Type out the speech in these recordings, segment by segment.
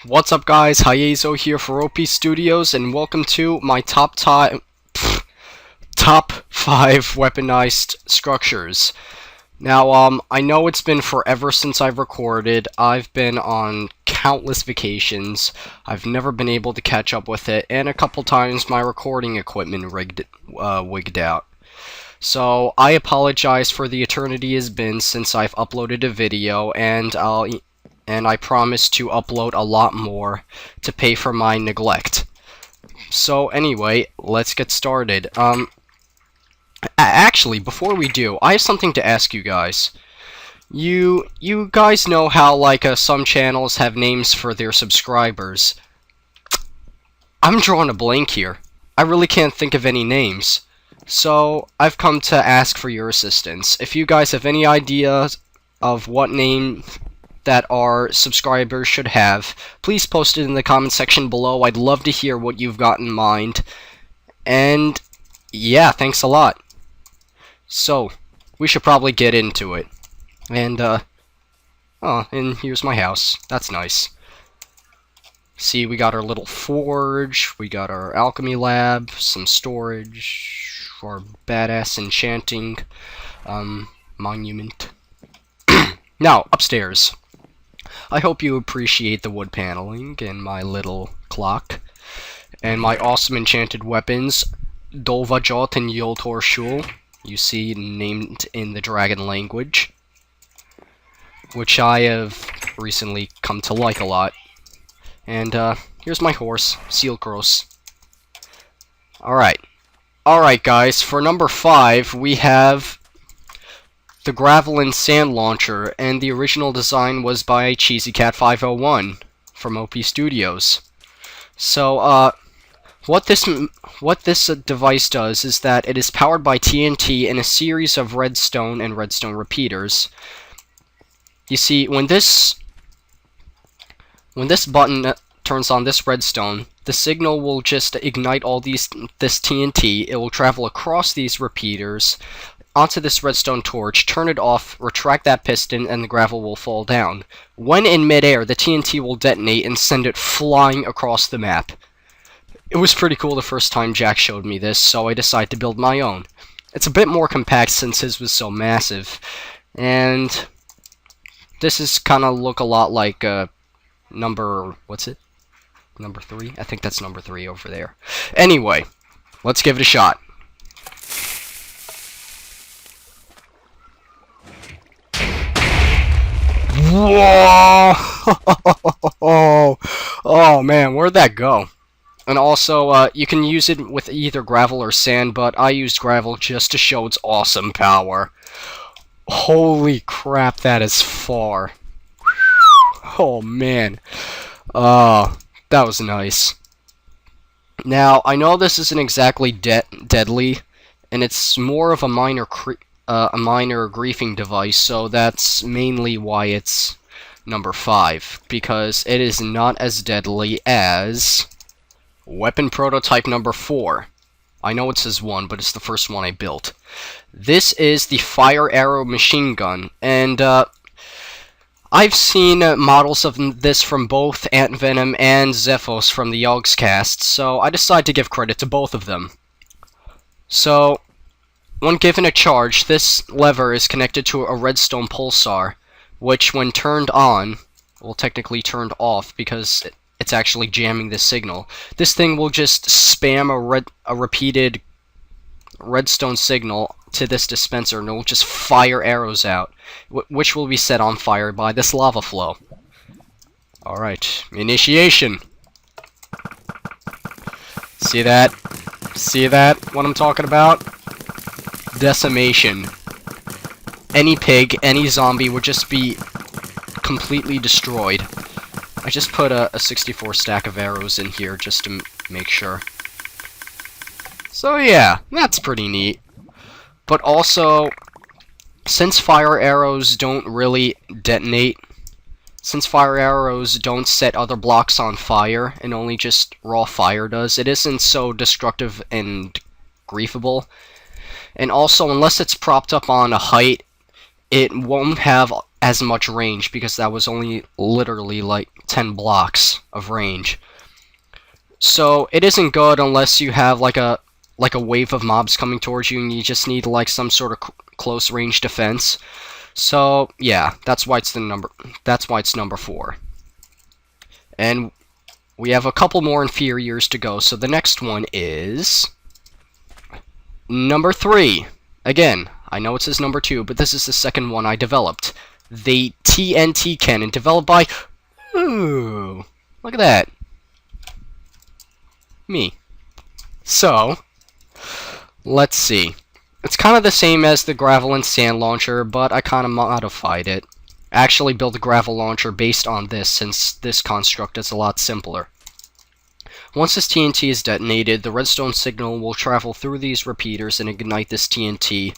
What's up, guys? Hyezo here for OP Studios, and welcome to my top 5 weaponized structures. Now, I know it's been forever since I've recorded. I've been on countless vacations. I've never been able to catch up with it, and a couple times my recording equipment wigged out. So, I apologize for the eternity has been since I've uploaded a video, and I promise to upload a lot more to pay for my neglect. So anyway, let's get started. Actually, before we do, I have something to ask you guys. You guys know how, like, some channels have names for their subscribers. I'm drawing a blank here. I really can't think of any names. So, I've come to ask for your assistance. If you guys have any ideas of what name that our subscribers should have, please post it in the comment section below. I'd love to hear what you've got in mind. And yeah, thanks a lot. So, we should probably get into it. And and here's my house. That's nice. See, we got our little forge, we got our alchemy lab, some storage, our badass enchanting monument. Now, upstairs. I hope you appreciate the wood paneling and my little clock, and my awesome enchanted weapons, Dolvajot and Yoltor Shul, you see named in the dragon language, which I have recently come to like a lot. And here's my horse, Sealcross. Alright guys, for number 5 we have the Gravel and Sand Launcher, and the original design was by CheesyCat501 from OP Studios. So, what this device does is that it is powered by TNT and a series of redstone and redstone repeaters. You see, when this button turns on this redstone, the signal will just ignite all this TNT. It will travel across these repeaters onto this redstone torch, turn it off, retract that piston, and the gravel will fall down. When in midair, the TNT will detonate and send it flying across the map. It was pretty cool the first time Jack showed me this, so I decided to build my own. It's a bit more compact since his was so massive, and this is kind of look a lot like number 3? I think that's number 3 over there. Anyway, let's give it a shot. Whoa! Oh man, where'd that go? And also, you can use it with either gravel or sand, but I used gravel just to show its awesome power. Holy crap, that is far. Oh man. That was nice. Now, I know this isn't exactly deadly, and it's more of a minor griefing device, so that's mainly why it's number 5, because it is not as deadly as weapon prototype number 4. I know it says 1, but it's the first one I built. This is the Fire Arrow machine gun, and I've seen models of this from both Antvenom and Zephos from the Yogscast, so I decided to give credit to both of them. So, when given a charge, this lever is connected to a redstone pulsar, which when turned on, well, technically turned off because it's actually jamming the signal. This thing will just spam a repeated redstone signal to this dispenser, and it will just fire arrows out, which will be set on fire by this lava flow. Alright, initiation. See that? See that? What I'm talking about? Decimation. Any pig, any zombie would just be completely destroyed. I just put a 64 stack of arrows in here just to make sure. So yeah, that's pretty neat. But also, since fire arrows don't really detonate since fire arrows don't set other blocks on fire, and only just raw fire does, it isn't so destructive and griefable. And also, unless it's propped up on a height, it won't have as much range, because that was only literally like 10 blocks of range. So it isn't good unless you have like a wave of mobs coming towards you and you just need like some sort of close range defense. So yeah, that's why it's number 4. And we have a couple more inferiors to go. So the next one is number 3. Again, I know it says number 2, but this is the second one I developed. The TNT cannon, developed by... Ooh, look at that. Me. So, let's see. It's kind of the same as the gravel and sand launcher, but I kind of modified it. I actually built a gravel launcher based on this, since this construct is a lot simpler. Once this TNT is detonated, the redstone signal will travel through these repeaters and ignite this TNT.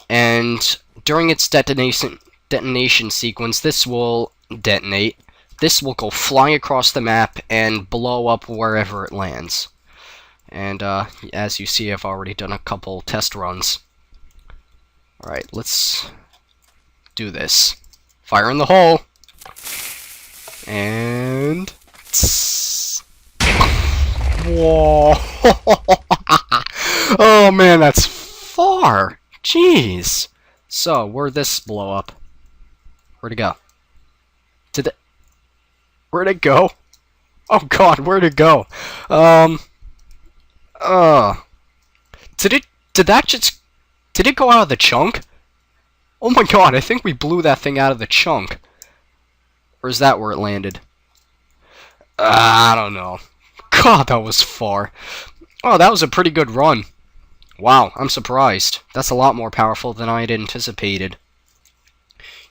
And during its detonation sequence, this will detonate. This will go flying across the map and blow up wherever it lands. And as you see, I've already done a couple test runs. Alright, let's do this. Fire in the hole! And... Whoa! Oh man, that's far! Jeez! So, where'd this blow up? Where'd it go? Where'd it go? Oh god, where'd it go? Did it go out of the chunk? Oh my god, I think we blew that thing out of the chunk. Or is that where it landed? I don't know. God, that was far. Oh, that was a pretty good run. Wow, I'm surprised. That's a lot more powerful than I had anticipated.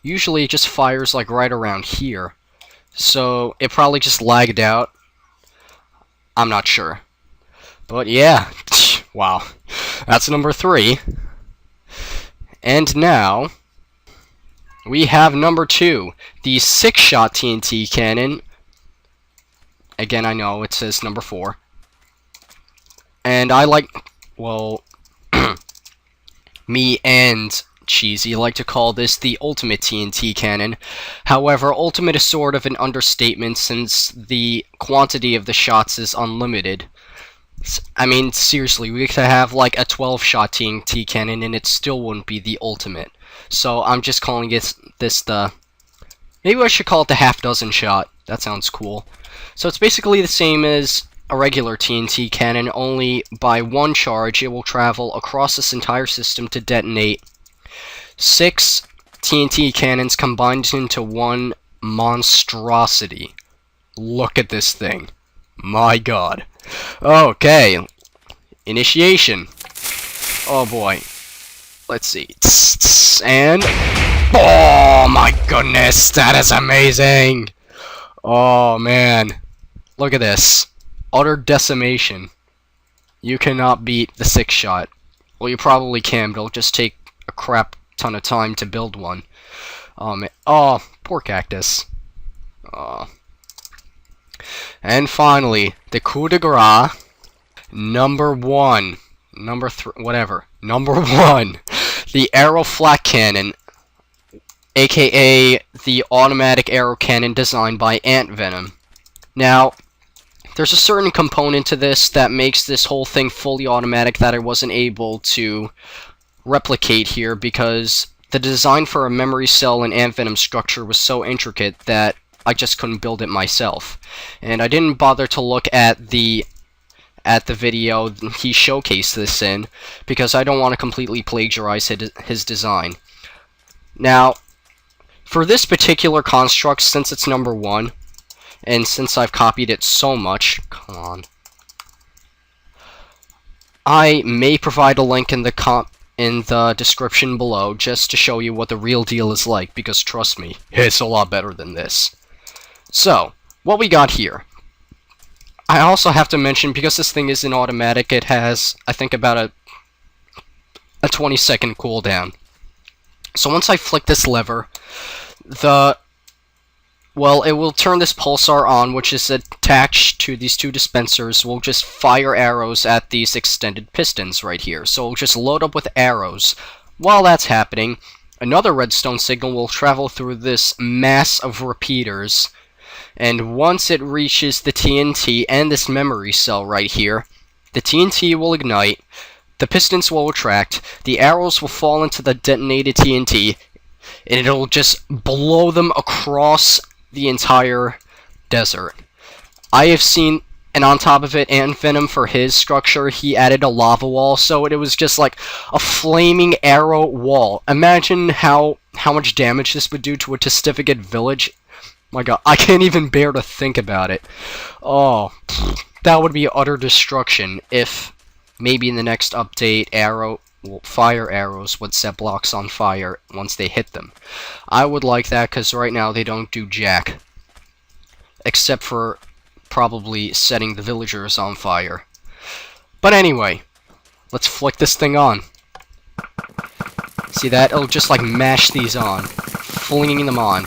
Usually it just fires like right around here. So it probably just lagged out. I'm not sure. But yeah, wow. That's number 3. And now, we have number 2, the 6-shot TNT cannon. Again, I know it says number 4. And I like, well, me and Cheesy like to call this the ultimate TNT cannon. However, ultimate is sort of an understatement since the quantity of the shots is unlimited. I mean, seriously, we could have like a 12-shot TNT cannon and it still wouldn't be the ultimate. So I'm just calling this the... Maybe I should call it the half-dozen shot. That sounds cool. So it's basically the same as a regular TNT cannon, only by one charge it will travel across this entire system to detonate 6 TNT cannons combined into one monstrosity. Look at this thing. My god. Okay. Initiation. Oh boy. Let's see. And... Oh my goodness, that is amazing! Oh man. Look at this. Utter decimation. You cannot beat the 6-shot. Well, you probably can, but it'll just take a crap ton of time to build one. Oh man. Oh, poor cactus. Oh. And finally, the coup de grace, number 1. Number 3, whatever. Number 1. The arrow flak cannon, aka the automatic arrow cannon designed by Antvenom. Now, there's a certain component to this that makes this whole thing fully automatic that I wasn't able to replicate here because the design for a memory cell and Antvenom structure was so intricate that I just couldn't build it myself. And I didn't bother to look at the video he showcased this in because I don't want to completely plagiarize his design. Now, for this particular construct, since it's number 1, and since I've copied it so much, come on, I may provide a link in the description below just to show you what the real deal is like, because trust me, it's a lot better than this. So, what we got here. I also have to mention, because this thing isn't automatic, it has, I think, about a 20-second cooldown. So once I flick this lever, the Well, it will turn this pulsar on, which is attached to these two dispensers. We'll just fire arrows at these extended pistons right here. So we'll just load up with arrows. While that's happening, another redstone signal will travel through this mass of repeaters. And once it reaches the TNT and this memory cell right here, the TNT will ignite, the pistons will retract, the arrows will fall into the detonated TNT, and it'll just blow them across the entire desert. I have seen, and on top of it, Antvenom, for his structure, he added a lava wall, so it was just like a flaming arrow wall. Imagine how much damage this would do to a testificate village. My god, I can't even bear to think about it. Oh, that would be utter destruction if maybe in the next update, fire arrows would set blocks on fire once they hit them. I would like that, because right now they don't do jack. Except for probably setting the villagers on fire. But anyway, let's flick this thing on. See that? It'll just like mash these on, flinging them on.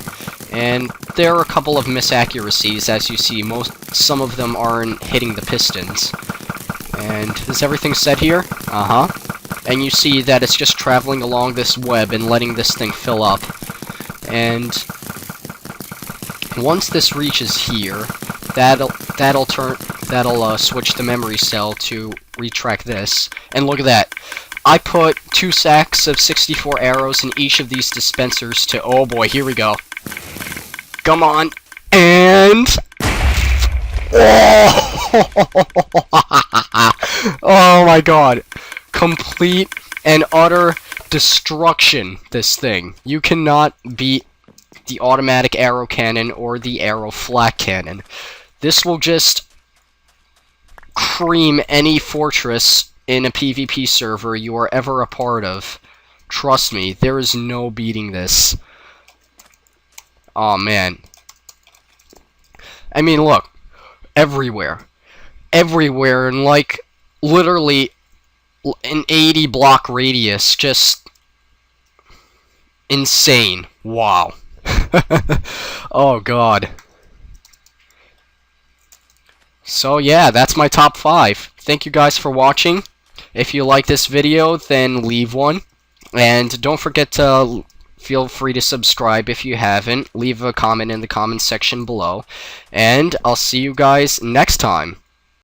And there are a couple of misaccuracies, as you see. Some of them aren't hitting the pistons. And is everything set here? Uh-huh. And you see that it's just traveling along this web and letting this thing fill up. And once this reaches here, that'll switch the memory cell to retract this. And look at that. I put 2 sacks of 64 arrows in each of these dispensers to... Oh boy, here we go. Come on. And... Oh! Oh my god. Complete and utter destruction, this thing. You cannot beat the automatic arrow cannon or the arrow flak cannon. This will just cream any fortress in a PvP server you are ever a part of. Trust me, there is no beating this. Oh man. I mean, look. Everywhere. Everywhere, and like, literally an 80 block radius. Just insane. Wow. Oh god. So yeah, that's my top 5. Thank you guys for watching. If you like this video, then leave one. And don't forget to feel free to subscribe if you haven't. Leave a comment in the comments section below. And I'll see you guys next time.